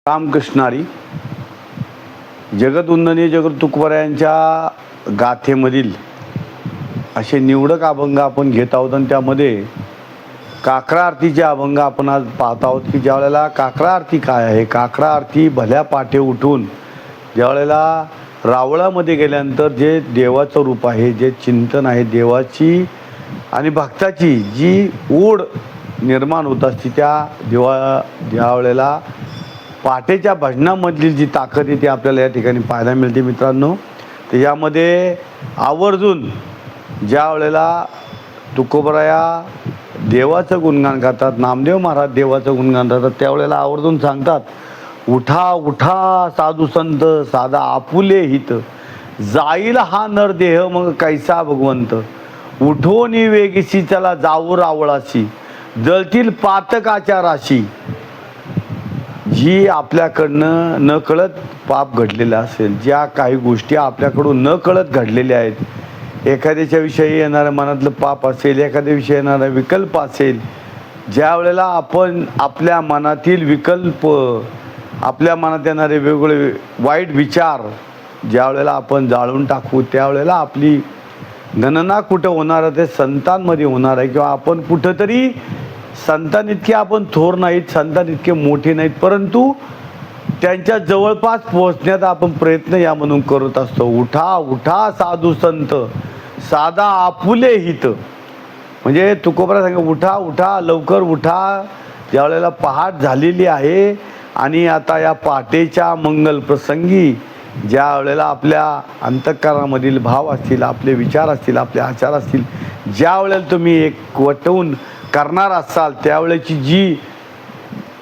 रामकृष्णारी जगदुंदनी जगत तुकोबरायांच्या गाथेमधील असे निवडक अभंग आपण घेत आहोत आणि त्यामध्ये काकडा आरतीचे अभंग आपण आज पाहत आहोत की ज्या वेळेला काकडा आरती काय आहे. काकडा आरती भल्या पाठे उठून ज्या वेळेला रावळामध्ये गेल्यानंतर जे देवाचं रूप आहे, जे चिंतन आहे देवाची आणि भक्ताची जी ओढ निर्माण होत असते त्या ज्या वेळेला पाटेच्या भजनामधली जी ताकद आहे ती आपल्याला या ठिकाणी पाहायला मिळते मित्रांनो. तर यामध्ये आवर्जून ज्या वेळेला तुकोबराया देवाचं गुणगान करतात, नामदेव महाराज देवाचं गुणगान करतात, त्यावेळेला आवर्जून सांगतात, उठा उठा साधू संत साधा आपुले हित, जाईल हा नरदेह मग कैसा भगवंत, उठोनी वेगीसी चला जाऊ रावळाशी, जळतील पातकाच्या राशी. जी आपल्याकडनं न कळत पाप घडलेलं असेल, ज्या काही गोष्टी आपल्याकडून न कळत घडलेल्या आहेत, एखाद्याच्या विषयी येणारं मनातलं पाप असेल, एखाद्या विषयी येणारा विकल्प असेल, ज्या वेळेला आपण आपल्या मनातील विकल्प, आपल्या मनात येणारे वेगवेगळे वाईट विचार ज्या वेळेला आपण जाळून टाकू, त्यावेळेला आपली गणना कुठं होणार आहे ते संतांमध्ये होणार आहे. किंवा आपण कुठंतरी संतान इतके आपण थोर नाहीत, संतान इतके मोठे नाहीत, परंतु त्यांच्या जवळपास पोहोचण्याचा आपण प्रयत्न या म्हणून करत असतो. उठा उठा साधू संत साधा आपुले हित, म्हणजे तुकोबरा सांगा उठा उठा लवकर उठा. ज्या वेळेला पहाट झालेली आहे आणि आता या पहाटेच्या मंगल प्रसंगी ज्या वेळेला आपल्या अंतःकरणामधील भाव असतील, आपले विचार असतील, आपले आचार असतील, ज्या वेळेला तुम्ही एक वटवून करणार असाल त्यावेळेची जी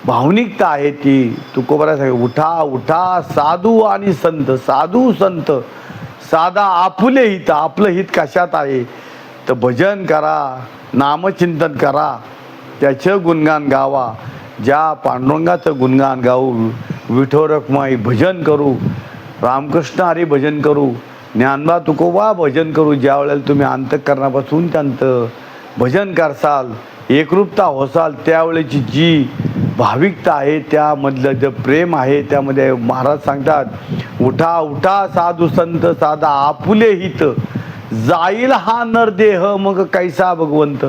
भावनिकता आहे ती तुकोबरा सांगा उठा उठा साधू आणि संत, साधू संत साधा आपुले हित. आपलं हित कशात आहे तर भजन करा, नामचिंतन करा, त्याचं गुणगान गावा. ज्या पांडुरंगाचं गुणगान गाऊ, विठो रखुमाई भजन करू, रामकृष्ण हरी भजन करू, ज्ञानबा तुकोबा भजन करू. ज्या वेळेला तुम्ही अंतःकरणापासून त्यांचं भजन करसाल, एकरूपता होसाल, त्यावेळेची जी भाविकता आहे, त्यामधलं जे प्रेम आहे, त्यामध्ये महाराज सांगतात उठा उठा साधू संत साधा आपुले हित, जाईल हा नरदेह मग कैसा भगवंत.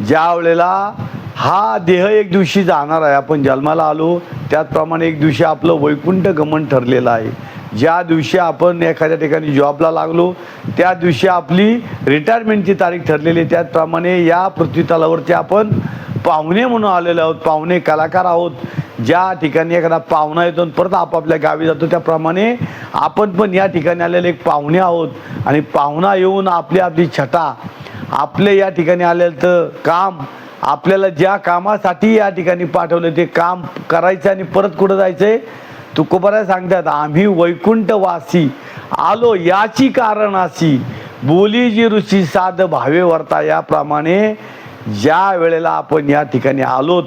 ज्या वेळेला हा देह एक दिवशी जाणार आहे, आपण जन्माला आलो त्याचप्रमाणे एक दिवशी आपलं वैकुंठ गमन ठरलेलं आहे. ज्या दिवशी आपण एखाद्या ठिकाणी जॉबला लागलो त्या दिवशी आपली रिटायरमेंटची तारीख ठरलेली आहे. त्याचप्रमाणे या पृथ्वीतलावरती आपण पाहुणे म्हणून आलेलो आहोत, पाहुणे कलाकार आहोत. ज्या ठिकाणी एखादा पाहुणा येतो परत आपापल्या गावी जातो, त्याप्रमाणे आपण पण या ठिकाणी आलेले एक पाहुणे आहोत. आणि पाहुणा येऊन आपली छटा, आपले या ठिकाणी आलेलं काम, आपल्याला ज्या कामासाठी या ठिकाणी पाठवलं ते काम करायचं आणि परत कुठं जायचंय. तुकोबरा सांगतात आम्ही वैकुंठवासी आलो याची कारणासी, बोली जी ऋषी साध भावे वर्ता. याप्रमाणे ज्या वेळेला आपण या ठिकाणी आलोत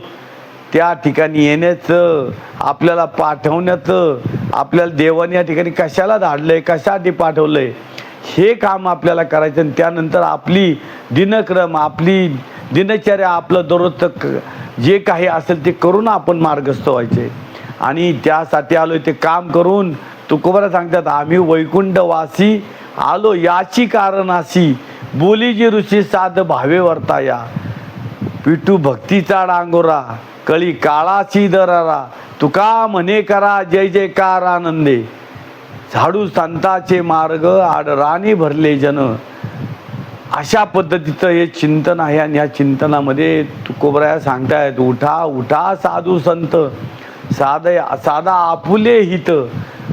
त्या ठिकाणी येण्याचं, आपल्याला पाठवण्याचं, आपल्याला देवाने या ठिकाणी कशाला धाडलंय, कशासाठी पाठवलंय हे काम आपल्याला करायचं. आणि त्यानंतर आपली दिनक्रम, आपली दिनचर्या, आपलं दररोजचं जे काही असेल ते करून आपण मार्गस्थ व्हायचे. आणि त्यासाठी आलो ते काम करून तुकोबरा सांगतात आम्ही वैकुंठवासी आलो याची कारणासी, बोली जी ऋषी साध भावे वर्ता या. पिटू भक्तीचा डांगोरा कळी काळाची दरारा, तुका म्हणे करा जय जयकार आनंदे, झाडू संताचे मार्ग आडराणी भरले जन. अशा पद्धतीचं हे चिंतन आहे. आणि या चिंतनामध्ये तुकोबराया सांगतायत उठा उठा साधू संत साधा आपुले हित,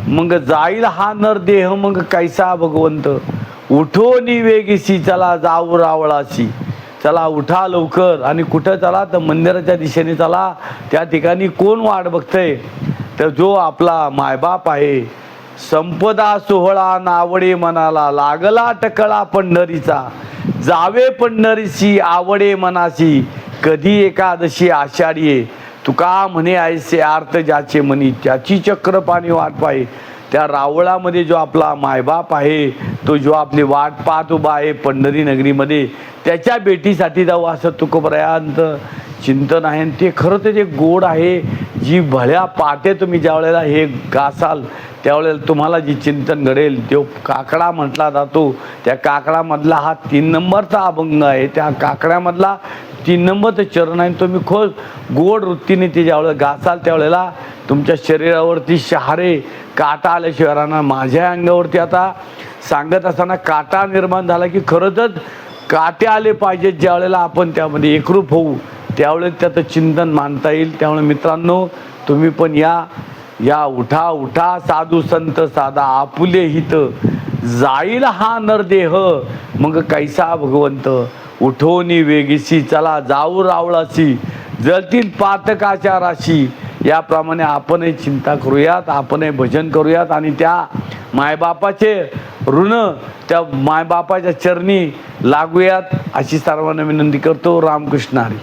मग जाईल हा नरदेह मग कैसा भगवंत, उठोनी वेगीसी चला जाऊ रावळाशी. चला उठा लवकर. आणि कुठं चला तर मंदिराच्या दिशेने चला. त्या ठिकाणी कोण वाट बघतंय तर जो आपला मायबाप आहे. संपदा सोहळा नावडे मनाला, लागला टकळा पंढरीचा, जावे पंढरीशी आवडे मनाशी, कधी एकादशी आषाढी, तुका म्हणे ऐसे आर्त ज्याचे मनी, त्याची चक्र पाणी वाट पाहे. त्या रावळामध्ये जो आपला मायबाप आहे, तो जो आपली वाट पाहत उभा आहे पंढरी नगरीमध्ये, त्याच्या भेटीसाठी जाऊ असं तुकोबरायांचं चिंतन आहे. ते खरं तर जे गोड आहे, जी भल्या पाटे तुम्ही ज्या वेळेला हे गासाल त्यावेळेला तुम्हाला जी चिंतन घडेल तो काकडा म्हटला जातो. त्या काकडामधला हा 3 नंबरचा अभंग आहे. त्या काकड्यामधला 3 नंबरचं चरण आहे. तुम्ही खोल गोड वृत्तीने ते ज्यावेळेला गासाल त्यावेळेला तुमच्या शरीरावरती शहारे काटा आल्याशिवाय राहणार. माझ्या अंगावरती आता सांगत असताना काटा निर्माण झाला की खरंच काटे आले पाहिजेत. ज्या वेळेला आपण त्यामध्ये एकरूप होऊ त्यावेळेस त्याचं चिंतन मानता येईल. त्यामुळे मित्रांनो तुम्ही पण या उठा उठा साधू संत साधा आपुले हित जाईल हा नरदेह मग कैसा भगवंत उठोनी वेगीसी चला जाऊ रावळासी जळतील पातकाच्या राशी. याप्रमाणे आपणही चिंता करूयात, आपणही भजन करूयात आणि त्या मायबापाचे ऋण त्या मायबापाच्या चरणी लागूयात अशी सर्वांना विनंती करतो. रामकृष्ण हरी.